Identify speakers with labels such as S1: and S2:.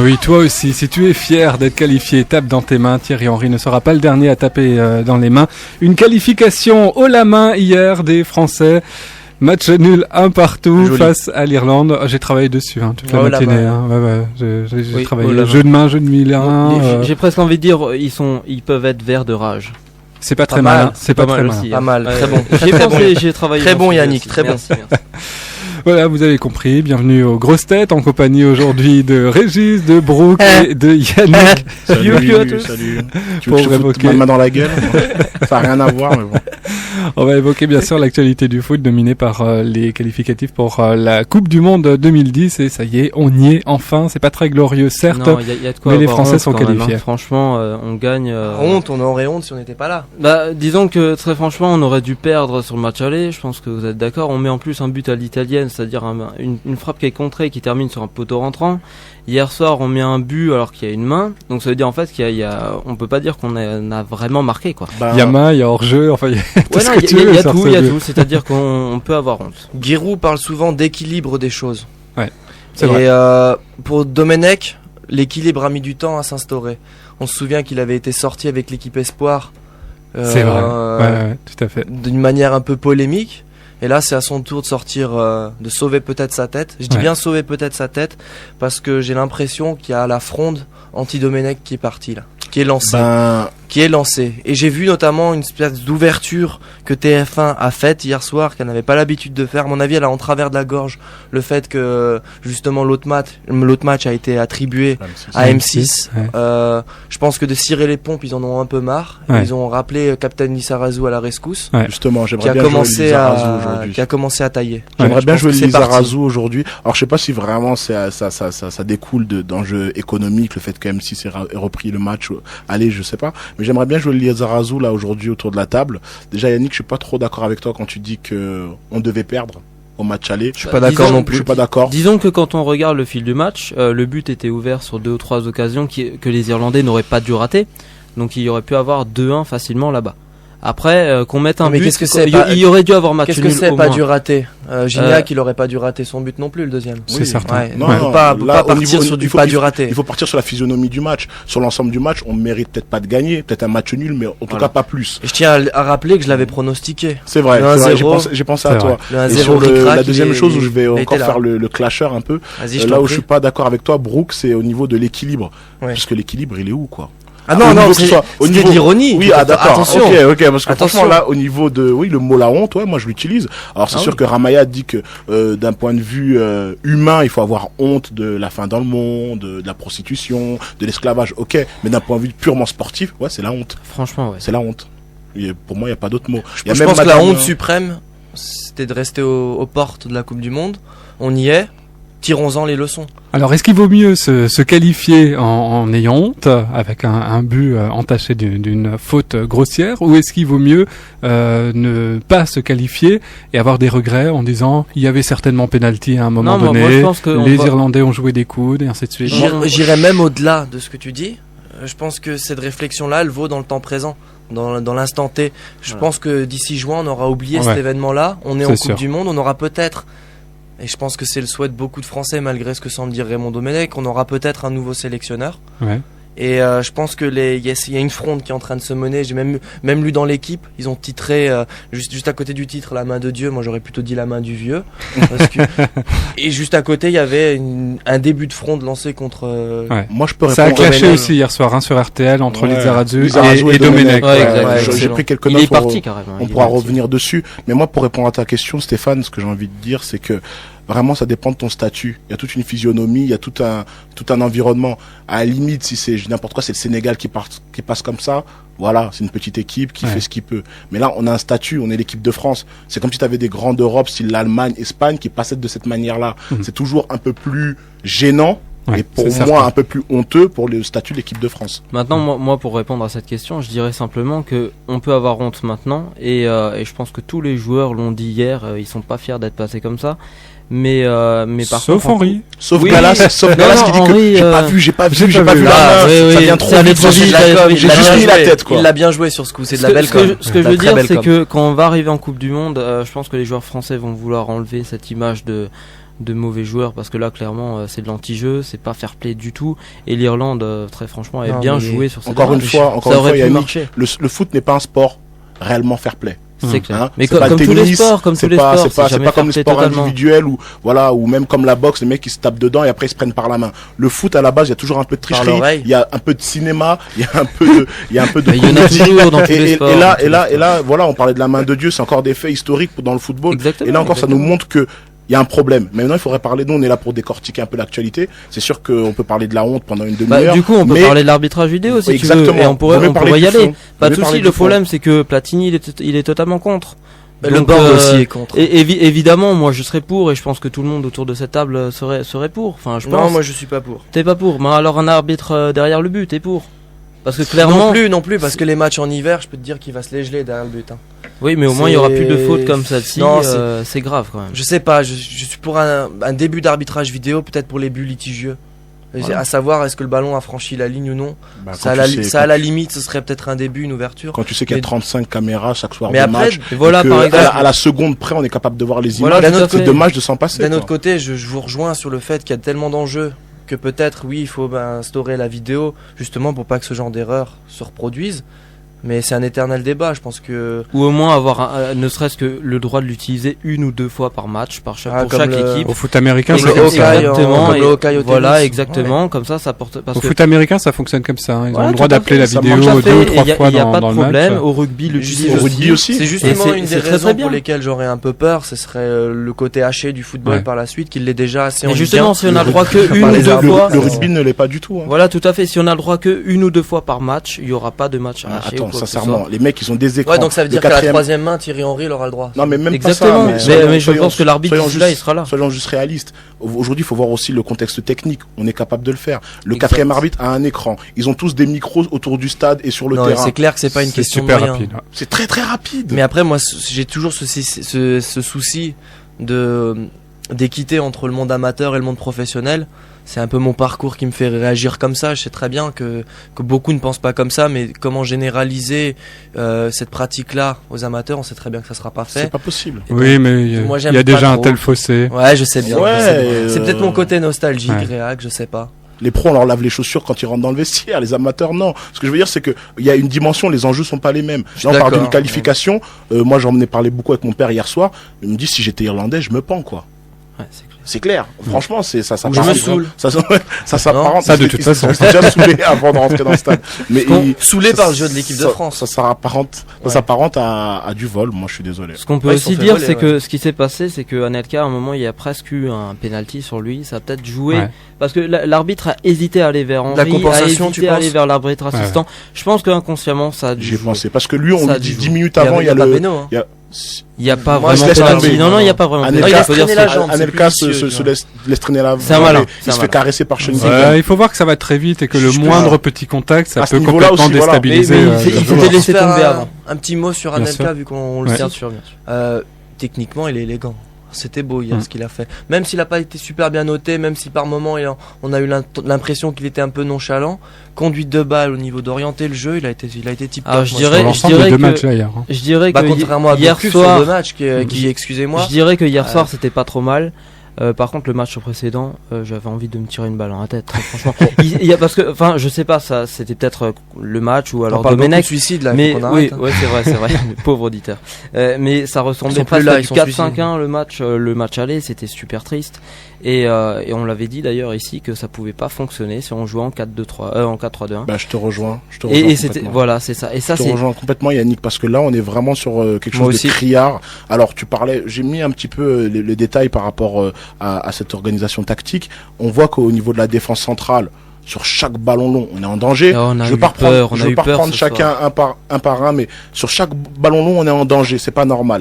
S1: Oui, toi aussi, si tu es fier d'être qualifié, tape dans tes mains. Thierry Henry ne sera pas le dernier à taper dans les mains. Une qualification haut la main hier des Français. Match nul 1-1 face à l'Irlande. J'ai travaillé dessus toute la matinée. J'ai travaillé jeu de main, jeu de Milan.
S2: J'ai presque envie de dire, ils peuvent être verts de rage.
S1: C'est pas très malin. C'est pas très
S2: aussi.
S1: Pas
S3: mal, très bon.
S2: J'ai travaillé.
S3: Très bon Yannick, très bon.
S2: Merci.
S1: Voilà, vous avez compris. Bienvenue aux grosses têtes en compagnie aujourd'hui de Régis, de Brooke et de Yannick.
S4: Salut. Tu veux que je te foute ma main dans la gueule? Ça n'a rien à voir, mais bon.
S1: On va évoquer bien sûr l'actualité du foot dominée par les qualificatifs pour la Coupe du Monde 2010 et ça y est, on y est enfin. C'est pas très glorieux certes,
S2: non, y a de quoi
S1: mais les Français sont qualifiés.
S2: Franchement, on gagne.
S3: Honte, on aurait honte si on n'était pas là.
S2: Bah, disons que très franchement, on aurait dû perdre sur le match aller. Je pense que vous êtes d'accord. On met en plus un but à l'italienne, c'est-à-dire une frappe qui est contrée et qui termine sur un poteau rentrant. Hier soir, on met un but alors qu'il y a une main. Donc ça veut dire en fait on peut pas dire qu'on a vraiment marqué quoi.
S1: Il y a main, il y a hors-jeu, enfin il y a tout ce que tu veux.
S2: Il y a tout, c'est-à-dire qu'on peut avoir honte.
S3: Giroud parle souvent d'équilibre des choses.
S1: Ouais, c'est vrai.
S3: Et pour Domenech, l'équilibre a mis du temps à s'instaurer. On se souvient qu'il avait été sorti avec l'équipe Espoir.
S1: C'est vrai, ouais, tout à fait.
S3: D'une manière un peu polémique. Et là, c'est à son tour de sortir, de sauver peut-être sa tête. Je dis bien sauver peut-être sa tête, parce que j'ai l'impression qu'il y a la fronde anti-Domenech qui est partie là, qui est lancée. Et j'ai vu notamment une espèce d'ouverture que TF1 a faite hier soir, qu'elle n'avait pas l'habitude de faire. À mon avis, elle a en travers de la gorge le fait que justement l'autre match a été attribué à M6. Ouais. Je pense que de cirer les pompes, ils en ont un peu marre. Ouais. Ils ont rappelé Captain Lizarazu à la rescousse.
S4: Ouais. Justement, j'aimerais bien jouer Lizarazu aujourd'hui.
S3: Qui a commencé à tailler.
S4: J'aimerais bien jouer Lizarazu aujourd'hui. Alors je sais pas si vraiment ça découle d'enjeux économiques, le fait que M6 ait repris le match. Allez, je sais pas. Mais j'aimerais bien jouer Lizarazu là aujourd'hui autour de la table. Déjà Yannick, je suis pas trop d'accord avec toi quand tu dis que on devait perdre au match aller.
S3: Je suis pas d'accord non plus.
S4: Je suis pas d'accord.
S2: Disons que quand on regarde le fil du match, le but était ouvert sur 2 ou 3 occasions que les Irlandais n'auraient pas dû rater. Donc il y aurait pu avoir 2-1 facilement là-bas. Après qu'on mette un but, il y aurait dû avoir match nul.
S3: Qu'est-ce que c'est pas dû rater? Gignac, il aurait pas dû rater son but non plus le deuxième.
S1: C'est certain.
S3: Ouais. Non, faut pas partir sur du pas dû rater.
S4: Il faut partir sur la physionomie du match. Sur l'ensemble du match, on mérite peut-être pas de gagner, peut-être un match nul, mais en tout cas pas plus.
S3: Et je tiens à rappeler que je l'avais pronostiqué.
S4: C'est vrai. J'ai pensé à toi. Et sur la deuxième chose où je vais encore faire le clasher un peu, là où je suis pas d'accord avec toi, Brooke, c'est au niveau de l'équilibre. Puisque l'équilibre, il est où quoi?
S3: Ah non, c'était de l'ironie.
S4: Oui, d'accord.
S3: Attention.
S4: Ok, parce que franchement, là, au niveau de, le mot la honte, moi, je l'utilise. Alors, c'est sûr que Ramaya dit que, d'un point de vue, humain, il faut avoir honte de la faim dans le monde, de la prostitution, de l'esclavage. Ok. Mais d'un point de vue purement sportif, c'est la honte.
S2: Franchement, ouais.
S4: C'est la honte. Pour moi, il n'y a pas d'autre mot.
S3: Je pense que la honte suprême, c'était de rester aux portes de la Coupe du Monde. On y est. Tirons-en les leçons.
S1: Alors, est-ce qu'il vaut mieux se qualifier en ayant honte, avec un but entaché d'une faute grossière, ou est-ce qu'il vaut mieux ne pas se qualifier et avoir des regrets en disant il y avait certainement pénalty à un moment donné, moi, je pense que les Irlandais ont joué des coudes et ainsi de suite.
S3: J'irais même au-delà de ce que tu dis. Je pense que cette réflexion-là, elle vaut dans le temps présent, dans l'instant T. Je pense que d'ici juin, on aura oublié cet événement-là. On est en Coupe du Monde, on aura peut-être... Et je pense que c'est le souhait de beaucoup de Français, malgré ce que semble dire Raymond Domenech, on aura peut-être un nouveau sélectionneur. Ouais. Et je pense que il y a une fronde qui est en train de se mener. J'ai même lu dans l'équipe, ils ont titré juste à côté du titre la main de Dieu. Moi j'aurais plutôt dit la main du vieux. Et juste à côté il y avait un début de fronde lancé contre.
S4: Moi je peux répondre.
S1: Ça a clashé aussi hier soir sur RTL entre Lizarazu et Domenech.
S4: J'ai pris quelques notes.
S2: Il est parti carrément.
S4: On pourra revenir dessus. Mais moi pour répondre à ta question, Stéphane, ce que j'ai envie de dire, c'est que vraiment, ça dépend de ton statut. Il y a toute une physionomie, il y a tout un environnement. À la limite, si c'est n'importe quoi, c'est le Sénégal qui passe comme ça. Voilà, c'est une petite équipe qui fait ce qu'il peut. Mais là, on a un statut, on est l'équipe de France. C'est comme si tu avais des grands d'Europe, style l'Allemagne, Espagne, qui passaient de cette manière-là. C'est toujours un peu plus gênant. Et pour moi, un peu plus honteux pour le statut de l'équipe de France.
S2: Maintenant, moi, pour répondre à cette question, je dirais simplement que on peut avoir honte maintenant, et je pense que tous les joueurs l'ont dit hier, ils sont pas fiers d'être passés comme ça. Mais par
S1: sauf
S2: contre,
S1: Henry.
S4: Sauf Galas qui dit
S2: Henry,
S4: que j'ai pas vu la main. Ça vient trop vite. J'ai juste mis la tête, quoi.
S3: Il l'a bien joué sur ce coup, c'est de la belle com.
S2: Ce que je veux dire, c'est que quand on va arriver en Coupe du Monde, je pense que les joueurs français vont vouloir enlever cette image de de mauvais joueurs, parce que là clairement c'est de l'anti-jeu, c'est pas fair play du tout, et l'Irlande très franchement avait bien joué sur cette
S4: encore une fois Yannick, le foot n'est pas un sport réellement fair play.
S2: C'est clair. Mais comme tous les sports, c'est
S4: pas comme les sports individuels ou voilà, ou même comme la boxe, les mecs qui se tapent dedans et après ils se prennent par la main. Le foot à la base, il y a toujours un peu de tricherie, il y a un peu de cinéma, il y a un peu de
S2: il y en a toujours dans tous les sports.
S4: Et là, voilà, on parlait de la main de Dieu, c'est encore des faits historiques dans le football.
S2: Exactement,
S4: et là encore, ça nous montre que il y a un problème. Maintenant, il faudrait parler. Nous, on est là pour décortiquer un peu l'actualité. C'est sûr qu'on peut parler de la honte pendant une demi-heure.
S2: Du coup, on peut parler de l'arbitrage vidéo si tu veux. Et on pourrait y aller. Pas de souci. Le problème, c'est que Platini, il est totalement contre.
S3: Le board aussi est contre.
S2: Évidemment, moi je serais pour, et je pense que tout le monde autour de cette table serait pour. Enfin, je pense.
S3: Non, moi je suis pas pour.
S2: T'es pas pour. Mais alors un arbitre derrière le but, t'es pour. Parce que clairement.
S3: Non plus, parce que les matchs en hiver, je peux te dire qu'il va se les geler derrière le but.
S2: Oui, mais au moins il y aura plus de fautes comme celle-ci. C'est grave quand même.
S3: Je sais pas. Je suis pour un début d'arbitrage vidéo, peut-être pour les buts litigieux. Voilà. À savoir, est-ce que le ballon a franchi la ligne ou non. Ça, à la limite, ce serait peut-être un début, une ouverture.
S4: Quand tu sais qu'il y a 35 caméras chaque soir
S3: de
S4: match,
S2: voilà, par exemple,
S4: à la seconde près, on est capable de voir les images. C'est dommage de s'en passer.
S3: D'un autre côté, je vous rejoins sur le fait qu'il y a tellement d'enjeux que peut-être, oui, il faut instaurer la vidéo, justement pour pas que ce genre d'erreur se reproduise. Mais c'est un éternel débat, je pense que...
S2: Ou au moins avoir ne serait-ce que le droit de l'utiliser 1 ou 2 fois par match, pour chaque équipe.
S1: Au foot américain,
S2: c'est comme ça. Exactement.
S1: Voilà,
S2: exactement. Comme ça porte...
S1: Au foot américain, ça fonctionne comme ça. Ils ont le droit d'appeler la vidéo 2 ou 3 fois dans le match. Il n'y a pas de problème.
S2: Au rugby, l'utilise
S4: aussi.
S3: C'est justement une des raisons pour lesquelles j'aurais un peu peur. Ce serait le côté haché du football par la suite, qu'il l'est déjà assez en Ligue 1.
S2: Et justement, si on a le droit que 1 ou 2 fois...
S4: Le rugby ne l'est pas du tout.
S2: Voilà, tout à fait. Si on a le droit que 1 ou 2 fois par match, il n'y aura pas de match haché.
S4: Attends, sincèrement, les mecs, ils ont des écrans.
S3: Ouais, donc ça veut dire qu'à la troisième main, Thierry Henry aura le droit.
S4: Non, mais même
S2: exactement.
S4: pas ça.
S2: Mais je pense que l'arbitre là, il sera là.
S4: Soyons juste réalistes. Aujourd'hui, il faut voir aussi le contexte technique. On est capable de le faire. Le quatrième arbitre a un écran. Ils ont tous des micros autour du stade et sur le terrain.
S3: C'est clair que c'est pas une question
S1: super
S3: de moyens.
S1: rapide.
S4: C'est très très rapide.
S3: Mais après, moi, j'ai toujours ce souci d'équité entre le monde amateur et le monde professionnel. C'est un peu mon parcours qui me fait réagir comme ça. Je sais très bien que beaucoup ne pensent pas comme ça, mais comment généraliser cette pratique-là aux amateurs, on sait très bien que ça sera pas fait.
S4: C'est pas possible.
S1: Oui, mais il y a déjà un tel fossé.
S3: Ouais, je sais bien. C'est peut-être mon côté nostalgique, réac, je sais pas.
S4: Les pros, on leur lave les chaussures quand ils rentrent dans le vestiaire. Les amateurs, non. Ce que je veux dire, c'est que il y a une dimension, les enjeux sont pas les mêmes. Là, on parle d'une qualification. Moi, j'en ai parlé beaucoup avec mon père hier soir. Il me dit, si j'étais irlandais, je me pends, quoi.
S2: Ouais,
S4: c'est clair. Franchement, ça
S3: je me saoule.
S4: Ça s'apparente.
S1: Ça, de toute façon.
S4: Ils sont déjà saoulés avant de rentrer dans le stade. Mais
S3: saoulés par le jeu de l'équipe de France.
S4: Ça s'apparente à du vol. Moi, je suis désolé.
S2: Ce qu'on peut aussi dire, c'est que ce qui s'est passé, c'est que Anelka, à un moment, il y a presque eu un penalty sur lui. Ça a peut-être joué. Ouais. Parce que l'arbitre a hésité à aller vers Henry,
S3: la compensation,
S2: a hésité à aller vers l'arbitre assistant. Ouais. Je pense qu'inconsciemment, ça a dû
S4: jouer. J'ai pensé. Parce que lui, on lui dit 10 minutes avant, il y a le...
S2: Il n'y a pas vraiment penalty. Non, il n'y a pas vraiment
S4: penalty. Anelka se laisse traîner la jambe.
S2: C'est un malin.
S4: Il se fait caresser par Schoenberg.
S1: Il faut voir que ça va très vite et que le moindre petit contact, ça peut complètement déstabiliser.
S3: Il s'était laissé tomber avant. Un petit mot sur Anelka, vu qu'on le tient. Techniquement, il est élégant. C'était beau hier ce qu'il a fait. Même s'il n'a pas été super bien noté, même si par moment on a eu l'impression qu'il était un peu nonchalant, conduite de balle au niveau d'orienter le jeu, il a été tip top.
S2: Je dirais que
S3: contrairement à hier soir, deux matchs excusez-moi.
S2: Je dirais que hier soir c'était pas trop mal. Par contre, le match précédent, j'avais envie de me tirer une balle dans la tête, très franchement. Parce que, enfin, je sais pas, ça, c'était peut-être le match ou alors Domenech.
S3: Suicide là,
S2: mais oui, c'est vrai, pauvre auditeur. Mais ça ressemblait presque à du 4-5-1 le match aller, c'était super triste. Et on l'avait dit d'ailleurs ici que ça pouvait pas fonctionner si on jouait en 4-2-3, en 4-3-2-1.
S4: Bah, je te rejoins.
S2: Et c'était, voilà, c'est ça. Et ça,
S4: je te rejoins complètement, Yannick, parce que là, on est vraiment sur quelque chose de criard. Alors, tu parlais, j'ai mis un petit peu les détails par rapport à cette organisation tactique. On voit qu'au niveau de la défense centrale, sur chaque ballon long, on est en danger. Je veux pas prendre chacun un par un, mais sur chaque ballon long, on est en danger. C'est pas normal.